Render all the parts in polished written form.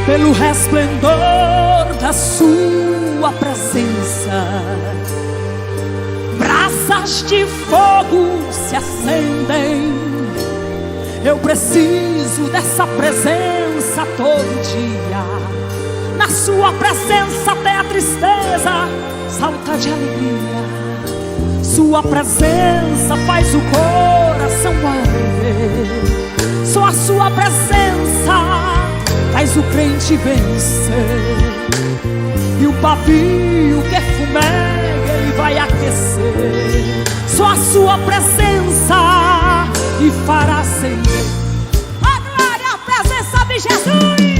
pelo resplendor da sua presença. Brasas de fogo se acendem. Eu preciso dessa presença todo dia. Na sua presença até a tristeza salta de alegria. Sua presença faz o coração arder. Só a sua presença faz o crente vencer. E o pavio que fumega ele vai aquecer. Só a sua presença me fará acender. A glória, a presença de Jesus.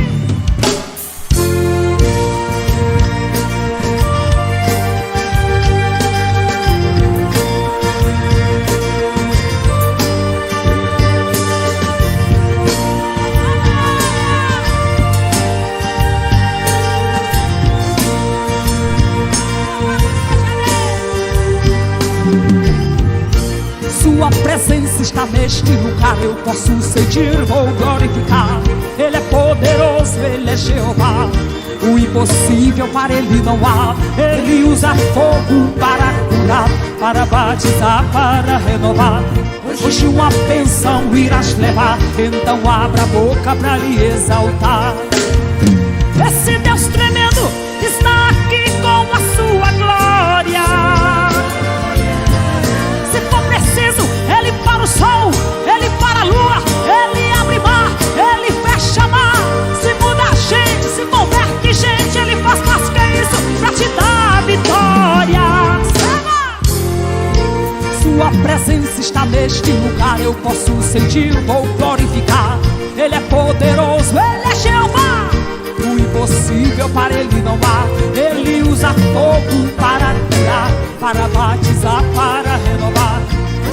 Sua presença está neste lugar. Eu posso sentir, vou glorificar. Ele é poderoso, Ele é Jeová. O impossível para Ele não há. Ele usa fogo para curar, para batizar, para renovar. Hoje uma bênção irás levar. Então abra a boca para lhe exaltar. Esse Deus tremendo está aqui com a sua glória. Ele para o sol, Ele para a lua, Ele abre mar, Ele fecha mar. Se muda a gente, se converte gente, Ele faz mais que isso pra te dar vitória. Sua presença está neste lugar. Eu posso sentir, vou glorificar. Ele é poderoso, Ele é Jeová. O impossível para Ele não há. Ele usa fogo para curar, para batizar, para renovar.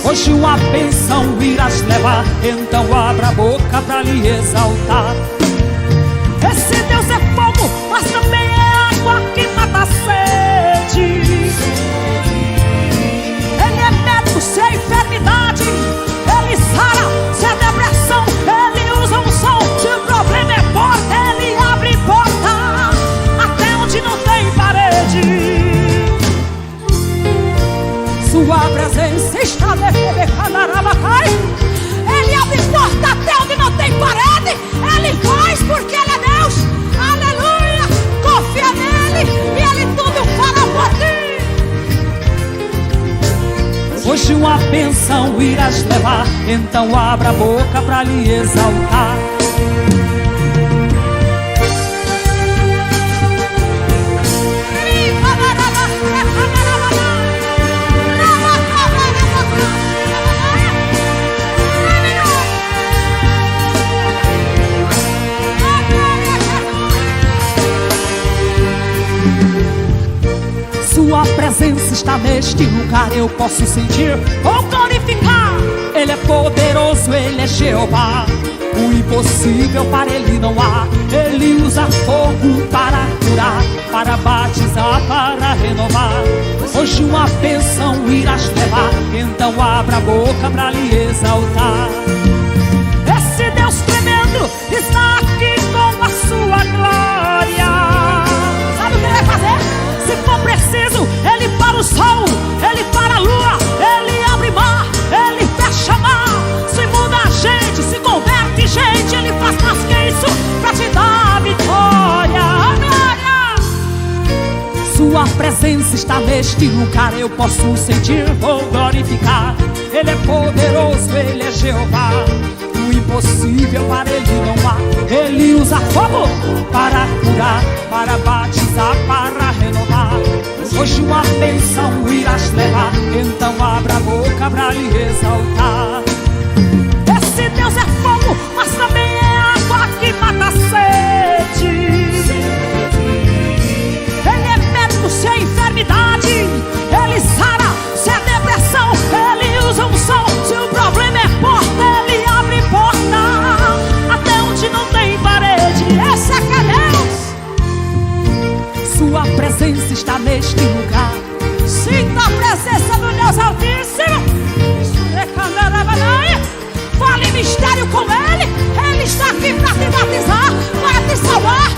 Hoje uma bênção irás levar. Então abra a boca para lhe exaltar. Esse Deus é fogo, mas também é água que mata a sede. Ele é médico se é enfermidade. Ele sara se é depressão. Ele usa um som se o problema é porta. Ele abre porta até onde não tem parede. Sua presença está nele. Ele abre porta até onde não tem parede. Ele faz porque Ele é Deus. Aleluia. Confia nele e Ele tudo fará por ti. Hoje uma bênção irás levar. Então abra a boca para lhe exaltar. Sua presença está neste lugar. Eu posso sentir, vou glorificar. Ele é poderoso, Ele é Jeová. O impossível para Ele não há. Ele usa fogo para curar, para batizar, para renovar. Hoje uma bênção irás levar. Então abra a boca para lhe exaltar. Esse Deus tremendo está aqui com a sua glória. Sabe o que Ele vai fazer? Se for preciso, Ele para o sol, Ele para a lua, Ele abre mar, Ele fecha mar. Se muda a gente, se converte gente, Ele faz mais que isso pra te dar vitória. Glória! Sua presença está neste lugar. Eu posso sentir, vou glorificar. Ele é poderoso, Ele é Jeová. O impossível para Ele não há. Ele usa fogo para curar, para batizar, para renovar. Hoje uma bênção irás levar. Então abra a boca para lhe exaltar. Esse Deus é fogo, mas também é água que mata a sede. Ele é médico se é enfermidade. Ele sara se é depressão. Ele usa um som se o problema é porta. Ele abre porta até onde não tem parede. Esse é que é Deus. Sua presença está neste lugar. Sinta a presença do Deus Altíssimo. Fale mistério com Ele. Ele está aqui para te batizar, para te salvar.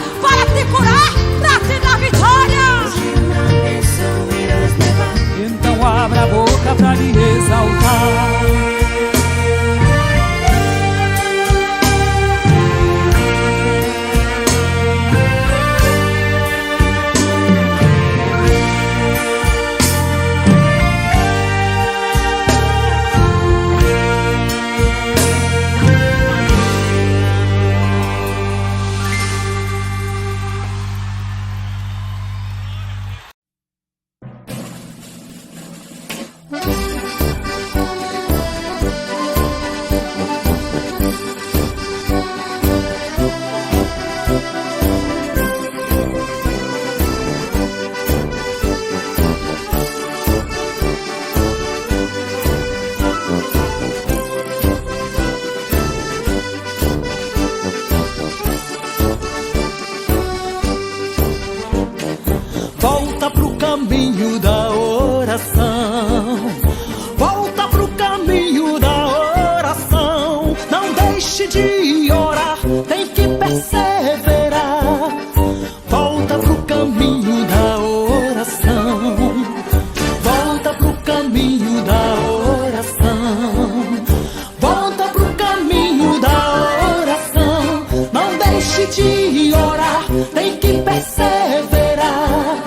deixe de orar, tem que perseverar.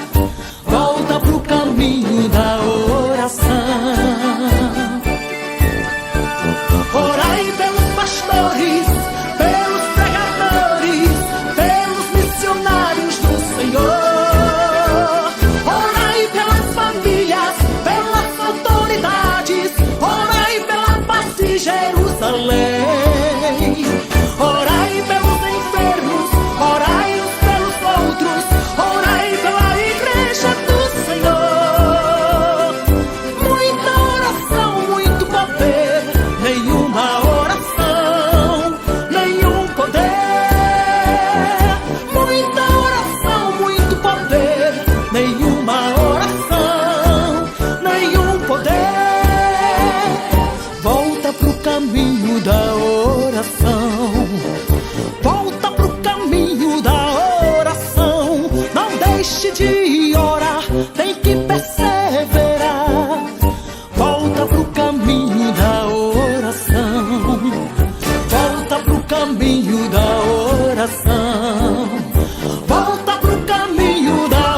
Volta pro caminho da oração. Orai pelos pastores, pelos pregadores, pelos missionários do Senhor. Orai pelas famílias, pelas autoridades, orai pela paz de Jerusalém. Orai pelos enfermos, orai uns pelos outros, orai pela igreja do Senhor. Muita oração, muito poder, nenhuma oração, nenhum poder. Muita oração, muito poder, nenhuma oração, nenhum poder. Volta pro caminho da oração. Volta pro caminho da oração. Não deixe de orar, tem que perseverar. Volta pro caminho da oração. Volta pro caminho da oração. Volta pro caminho da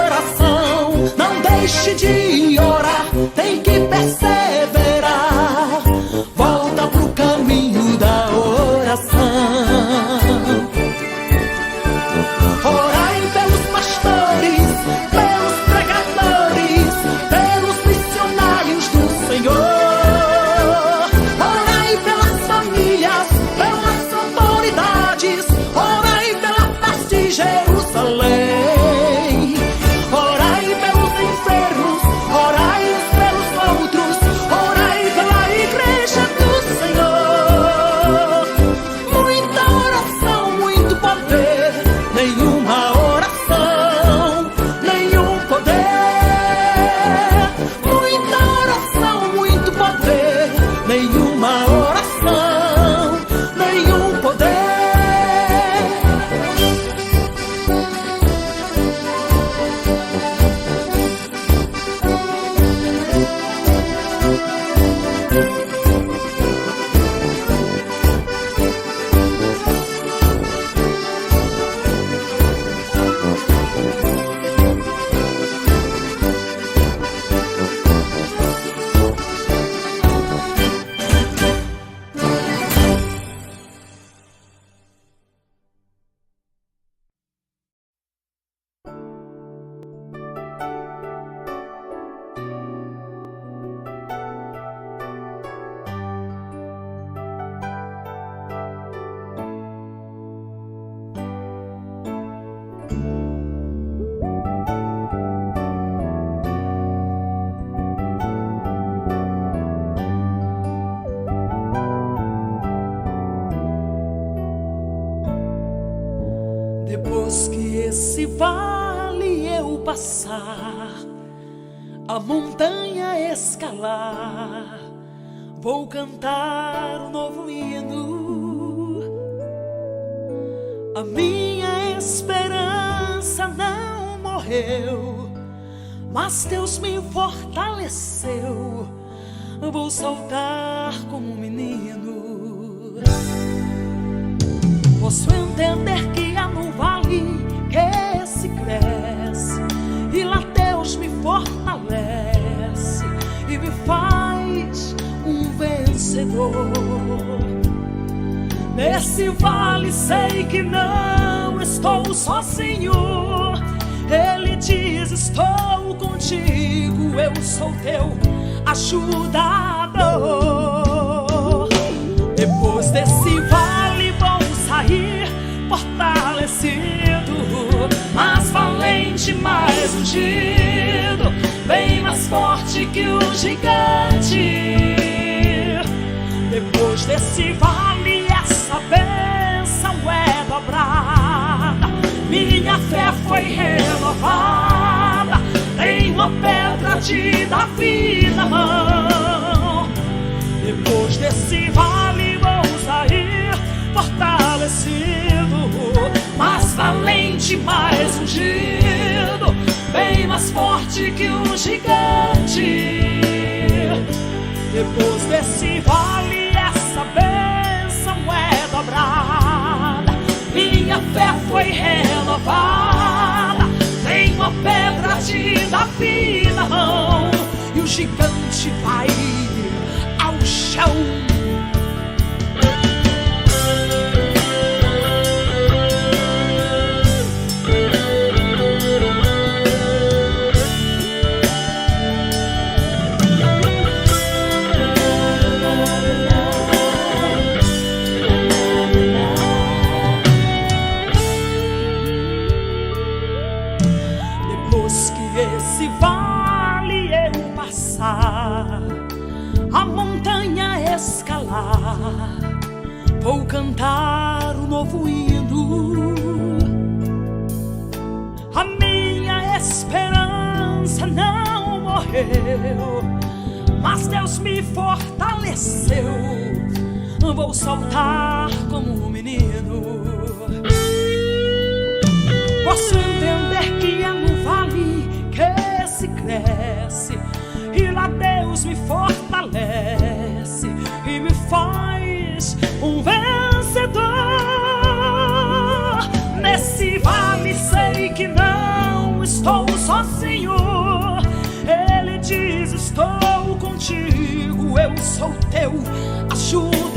oração. Não deixe de orar, tem que perseverar. Volta pro caminho da oração. Orai pelos pastores, pelos pregadores, pelos missionários do Senhor. Orai pelas famílias, pelas autoridades, orai pela paz de Jerusalém. Orai pelos enfermos, orai uns pelos outros, orai pela igreja do Senhor. Muita oração, muito poder, nenhuma oração, nenhum poder. Muita oração, muito poder, nenhuma oração, nenhum poder. Depois que esse vale eu passar, a montanha escalar, vou cantar um novo hino. A minha esperança não morreu, mas Deus me fortaleceu. Vou saltar como um menino. Posso entender que há no vale que se cresce, e lá Deus me fortalece e me faz um vencedor. Nesse vale sei que não estou sozinho. Ele diz: estou contigo, eu sou teu ajudador. Depois desse vale vou sair fortalecido, mais valente, mais ungido, bem mais forte que o gigante. Depois desse vale essa bênção é dobrada, minha fé foi renovada, tenho a pedra de Davi na mão. Depois desse vale vou sair fortalecido, mais valente, mais ungido, bem mais forte que um gigante. Depois desse vale essa bênção é dobrada, minha minha fé foi renovada. Tenho a pedra de Davi na mão, e o gigante vai ao chão. Esse vale eu passar, a montanha escalar, vou cantar um novo hino. A minha esperança não morreu, mas Deus me fortaleceu. Vou saltar como um menino. Posso entender que é no vale que se cresce, e lá Deus me fortalece e me faz um vencedor. Nesse vale sei que não estou sozinho. Ele diz: estou contigo, eu sou teu ajudador.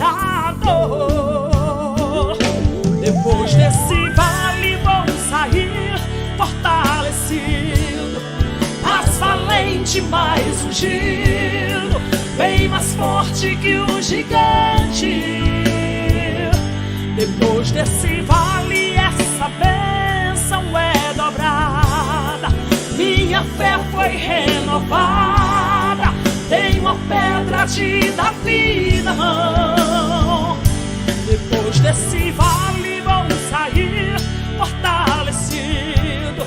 Depois desse vale vou sair fortalecido, mais valente, mais ungido, bem mais forte que o gigante. Depois desse vale essa bênção é dobrada. Minha fé foi renovada. Tenho a pedra de Davi na mão. Depois desse vale vou sair fortalecido,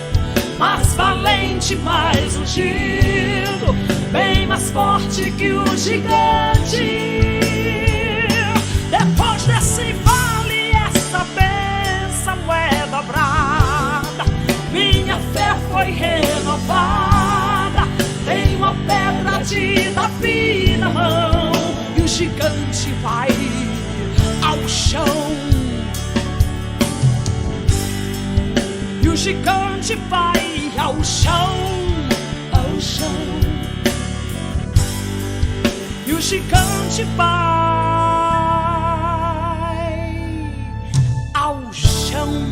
mais valente, mais ungido, bem mais forte que o gigante. Depois desse vale essa bênção é dobrada. Minha fé foi renovada. Tenho a pedra de Davi na mão, e o gigante vai ao chão. E o gigante vai ao chão, ao chão. E o gigante vai ao chão.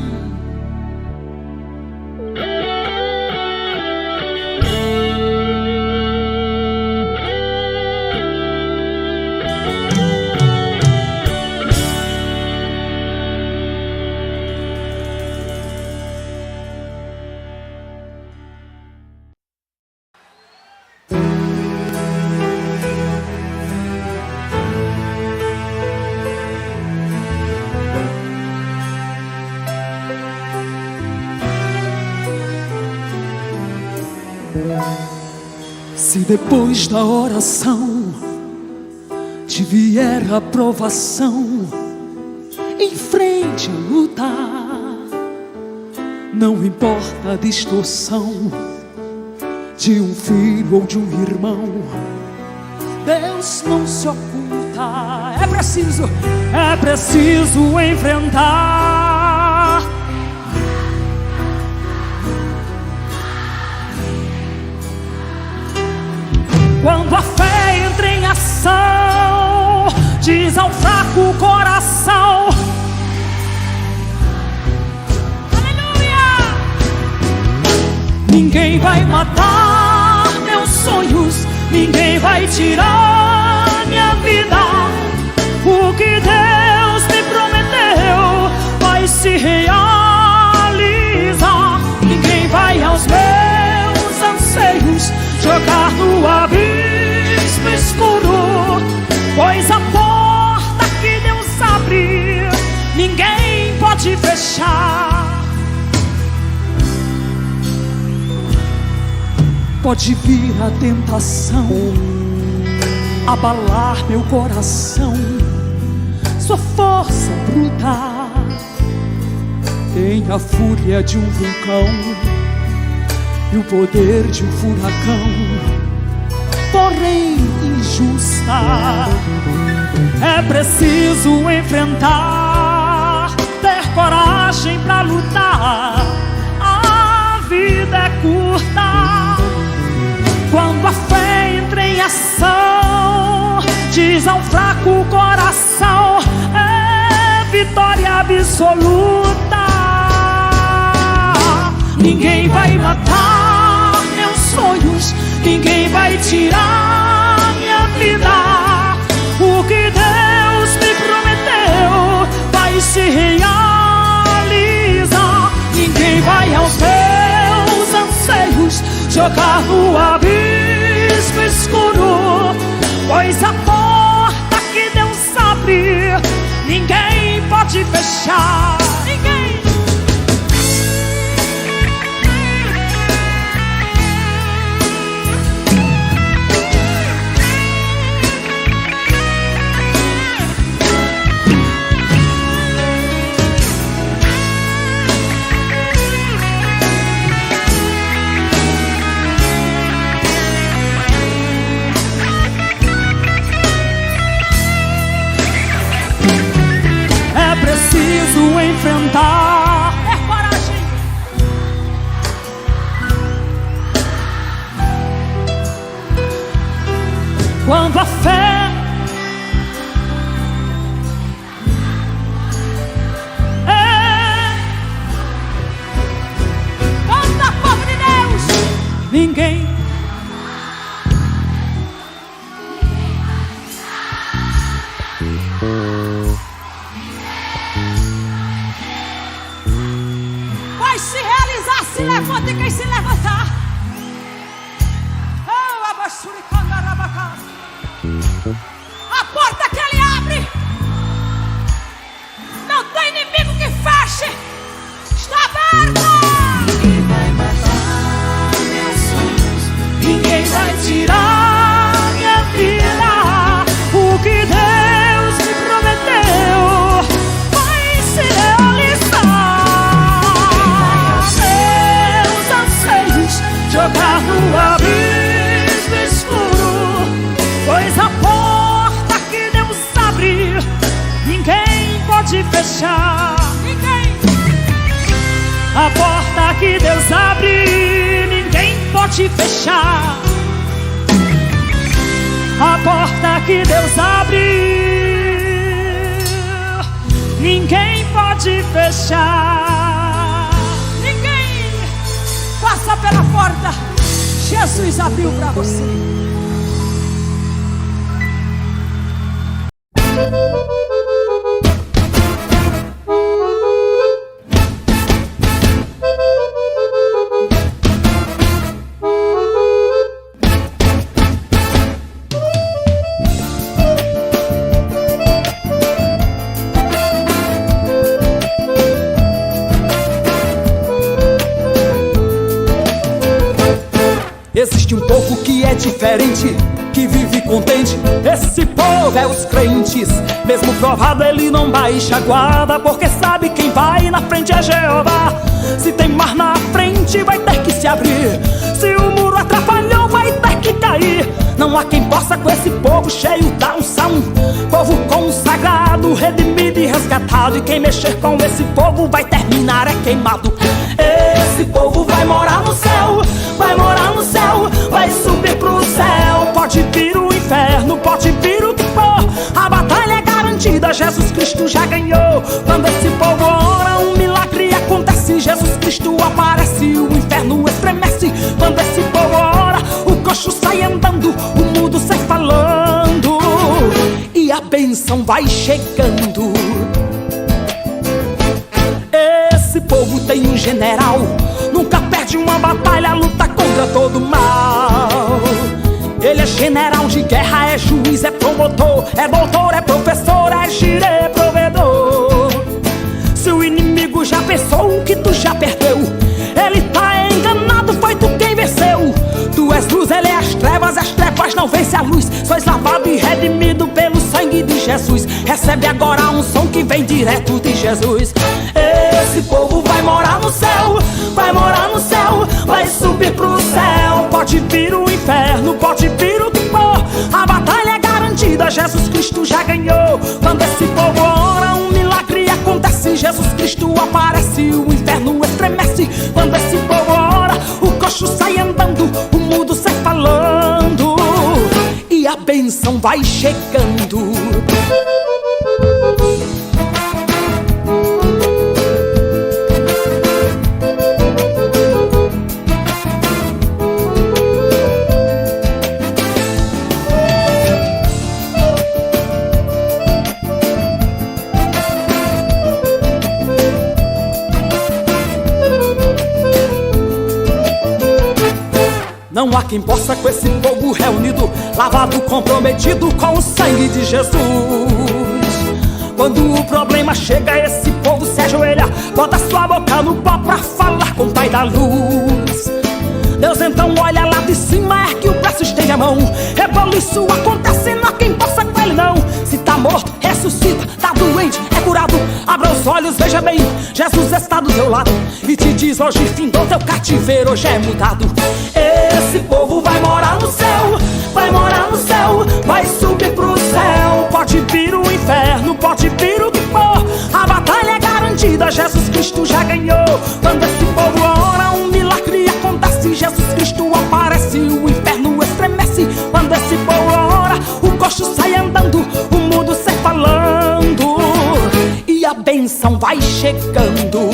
Se depois da oração te vier a provação, enfrente a luta. Não importa a distorção de um filho ou de um irmão, Deus não se oculta. É preciso enfrentar. Quando a fé entra em ação, diz ao fraco coração: aleluia! Ninguém vai matar meus sonhos, ninguém vai tirar minha vida. O que Deus me prometeu vai se realizar. Ninguém vai aos meus anseios jogar no abismo escuro, pois a porta que Deus abre, ninguém pode fechar. Pode vir a tentação abalar meu coração, sua força bruta tem a fúria de um vulcão e o poder de um furacão, porém injusta. É preciso enfrentar, ter coragem pra humilhação diz ao fraco coração: é vitória absoluta. Ninguém vai matar meus sonhos, ninguém vai tirar minha vida. O que Deus me prometeu vai se realizar. Ninguém vai aos teus anseios jogar no abismo escuro, pois a porta que Deus abre, ninguém pode fechar. Ninguém. Preciso enfrentar. É coragem. Quando a fé canta, povo de Deus. Ninguém. Vai se realizar, se levanta quem se levantar. A porta que ele abre, não tem inimigo que feche. Está aberta. Ninguém vai matar meus sonhos, ninguém vai tirar minha vida. O que Deus me prometeu vai se realizar. Meus anseios jogar no abismo escuro, pois a porta que Deus abre, ninguém pode fechar. Ninguém. A porta que Deus abre, ninguém pode fechar. A porta que Deus abre, ninguém pode fechar. Ninguém. Passa pela porta, Jesus abriu para você. Existe um povo que é diferente, que vive contente. Esse povo é os crentes. Mesmo provado ele não baixa a guarda, porque sabe quem vai na frente é Jeová. Se tem mar na frente vai ter que se abrir, se o muro atrapalhou vai ter que cair. Não há quem possa com esse povo cheio da unção, povo consagrado, redimido e resgatado. E quem mexer com esse povo vai terminar é queimado. Esse povo vai morar no céu, vai morar no céu, vai subir pro céu. Pode vir o inferno, pode vir o que for, a batalha é garantida, Jesus Cristo já ganhou. Quando esse povo ora, um milagre acontece, Jesus Cristo aparece, o inferno estremece. Quando esse povo ora, o coxo sai andando, o mudo sai falando, e a bênção vai chegando. Esse povo tem um general, nunca perde uma batalha, luta contra todo mal. Ele é general de guerra, é juiz, é promotor, é doutor, é professor, é gire, é provedor. Se o inimigo já pensou que tu já perdeu, ele tá enganado, foi tu quem venceu. Tu és luz, ele é as trevas não vence a luz. Sois lavado e redimido pelo sangue de Jesus. Recebe agora a unção que vem direto de Jesus. Esse povo vai morar no céu, vai morar no céu, vai subir pro céu. Pode vir o inferno, pode vir o que for, a batalha é garantida, Jesus Cristo já ganhou. Quando esse povo ora, um milagre acontece, Jesus Cristo aparece, o inferno estremece. Quando esse povo ora, o coxo sai andando, o mudo sai falando, bênção vai chegando. Não há quem possa com esse povo reunido, lavado, comprometido com o sangue de Jesus. Quando o problema chega, esse povo se ajoelha, bota sua boca no pó pra falar com o Pai da luz. Deus então olha lá de cima, é que o braço estende a mão. Reboliço acontece, não há quem possa com ele não. Se tá morto, ressuscita, tá doente, é curado. Abra os olhos, veja bem, Jesus está do teu lado e te diz: hoje findou teu cativeiro, hoje é mudado. Esse povo vai morar no céu, vai morar no céu, vai subir pro céu. Pode vir o inferno, pode vir o que for, a batalha é garantida, Jesus Cristo já ganhou. Quando esse povo ora, um milagre acontece, Jesus Cristo aparece, o inferno estremece. Quando esse povo ora, o coxo sai andando, o mudo sai falando, e a bênção vai chegando.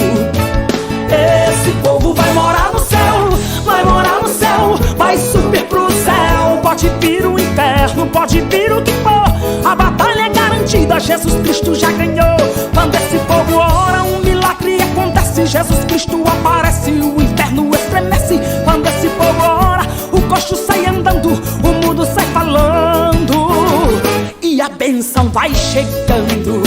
Esse povo vai morar no céu, vai morar no céu, vai subir pro céu. Pode vir o inferno, pode vir o que for, a batalha é garantida, Jesus Cristo já ganhou. Quando esse povo ora, um milagre acontece, Jesus Cristo aparece, o inferno estremece. Quando esse povo ora, o coxo sai andando, o mudo sai falando, e a bênção vai chegando.